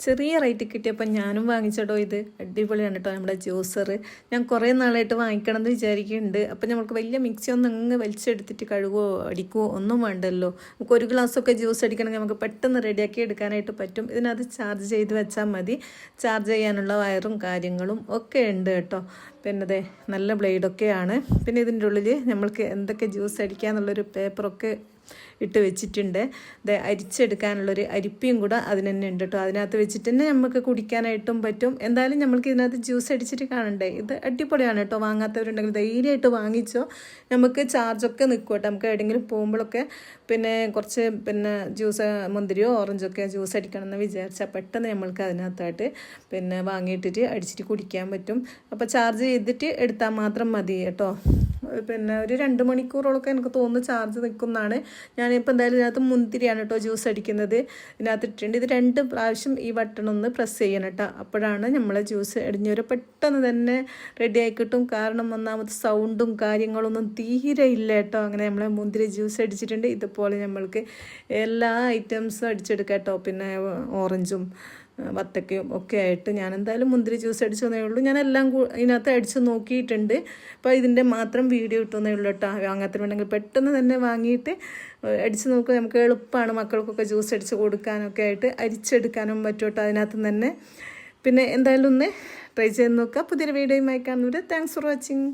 ചെറിയ റേറ്റ് കിട്ടിയപ്പോൾ ഞാനും വാങ്ങിച്ചടോ. ഇത് അടിപൊളിയാണ് കേട്ടോ നമ്മുടെ ജ്യൂസർ. ഞാൻ കുറേ നാളായിട്ട് വാങ്ങിക്കണം എന്ന് വിചാരിക്കുന്നുണ്ട്. അപ്പം നമുക്ക് വലിയ മിക്സി ഒന്നും അങ്ങ് വലിച്ചെടുത്തിട്ട് കഴുകുകയോ അടിക്കുകയോ ഒന്നും വേണ്ടല്ലോ. നമുക്ക് ഒരു ഗ്ലാസ്സൊക്കെ ജ്യൂസ് അടിക്കണമെങ്കിൽ നമുക്ക് പെട്ടെന്ന് റെഡിയാക്കി എടുക്കാനായിട്ട് പറ്റും. ഇതിനകത്ത് ചാർജ് ചെയ്ത് വെച്ചാൽ മതി. ചാർജ് ചെയ്യാനുള്ള വയറും കാര്യങ്ങളും ഒക്കെ ഉണ്ട് കേട്ടോ. പിന്നെ അതെ നല്ല ബ്ലേഡൊക്കെയാണ്. പിന്നെ ഇതിൻ്റെ ഉള്ളിൽ നമ്മൾക്ക് എന്തൊക്കെ ജ്യൂസ് അടിക്കാന്നുള്ളൊരു പേപ്പറൊക്കെ ഇട്ട് വെച്ചിട്ടുണ്ട്. അരിച്ചെടുക്കാനുള്ളൊരു അരിപ്പിയും കൂടെ അതിന് തന്നെ ഉണ്ട് കേട്ടോ. അതിനകത്ത് വെച്ചിട്ട് തന്നെ നമുക്ക് കുടിക്കാനായിട്ടും പറ്റും. എന്തായാലും നമ്മൾക്ക് ഇതിനകത്ത് ജ്യൂസ് അടിച്ചിട്ട് കാണണ്ടേ. ഇത് അടിപൊളിയാണ് കേട്ടോ. വാങ്ങാത്തവരുണ്ടെങ്കിൽ ധൈര്യമായിട്ട് വാങ്ങിച്ചോ. നമുക്ക് ചാർജൊക്കെ നിൽക്കും കേട്ടോ. നമുക്ക് എവിടെയെങ്കിലും പോകുമ്പോഴൊക്കെ പിന്നെ കുറച്ച് ജ്യൂസ് മുന്തിരിയോ ഓറഞ്ചൊക്കെ ജ്യൂസ് അടിക്കണം എന്ന് വിചാരിച്ചാൽ പെട്ടെന്ന് നമ്മൾക്ക് അതിനകത്തായിട്ട് വാങ്ങിയിട്ടിട്ട് അടിച്ചിട്ട് കുടിക്കാൻ പറ്റും. അപ്പോൾ ചാർജ് ചെയ്തിട്ട് എടുത്താൽ മാത്രം മതി കേട്ടോ. ഒരു 2 മണിക്കൂറോളൊക്കെ എനിക്ക് തോന്നുന്നു ചാർജ് നിൽക്കുന്നതാണ്. ഞാനിപ്പോൾ എന്തായാലും ഇതിനകത്ത് മുന്തിരിയാണ് കേട്ടോ ജ്യൂസ് അടിക്കുന്നത്. ഇതിനകത്ത് ഇട്ടിട്ടുണ്ട്. ഇത് 2 പ്രാവശ്യം ഈ ബട്ടൺ ഒന്ന് പ്രസ് ചെയ്യണം കേട്ടോ. അപ്പോഴാണ് നമ്മളെ ജ്യൂസ് അടിഞ്ഞവരെ പെട്ടെന്ന് തന്നെ റെഡി ആയി കിട്ടും. കാരണം ഒന്നാമത് സൗണ്ടും കാര്യങ്ങളൊന്നും തീരെ ഇല്ല കേട്ടോ. അങ്ങനെ നമ്മളെ മുന്തിരി ജ്യൂസ് അടിച്ചിട്ടുണ്ട്. ഇതുപോലെ നമ്മൾക്ക് എല്ലാ ഐറ്റംസും അടിച്ചെടുക്കാം കേട്ടോ. പിന്നെ ഓറഞ്ചും വത്തക്കയും ഒക്കെ ആയിട്ട് ഞാൻ എന്തായാലും മുന്തിരി ജ്യൂസ് അടിച്ചതേ ഉള്ളൂ. ഞാൻ എല്ലാം ഇതിനകത്ത് അടിച്ച് നോക്കിയിട്ടുണ്ട്. അപ്പോൾ ഇതിൻ്റെ മാത്രം വീഡിയോ ഇട്ടുന്നേ ഉള്ളൂ കേട്ടോ. വാങ്ങാത്തതുണ്ടെങ്കിൽ പെട്ടെന്ന് തന്നെ വാങ്ങിയിട്ട് അടിച്ച് നോക്കുക. നമുക്ക് എളുപ്പമാണ്. മക്കൾക്കൊക്കെ ജ്യൂസ് അടിച്ച് കൊടുക്കാനൊക്കെ ആയിട്ട് അരിച്ചെടുക്കാനും പറ്റും കേട്ടോ അതിനകത്ത് തന്നെ. പിന്നെ എന്തായാലും ഒന്ന് ട്രൈ ചെയ്ത് നോക്കുക. പുതിയൊരു വീഡിയോയുമായി കാണുന്നവരെ താങ്ക്സ് ഫോർ വാച്ചിങ്.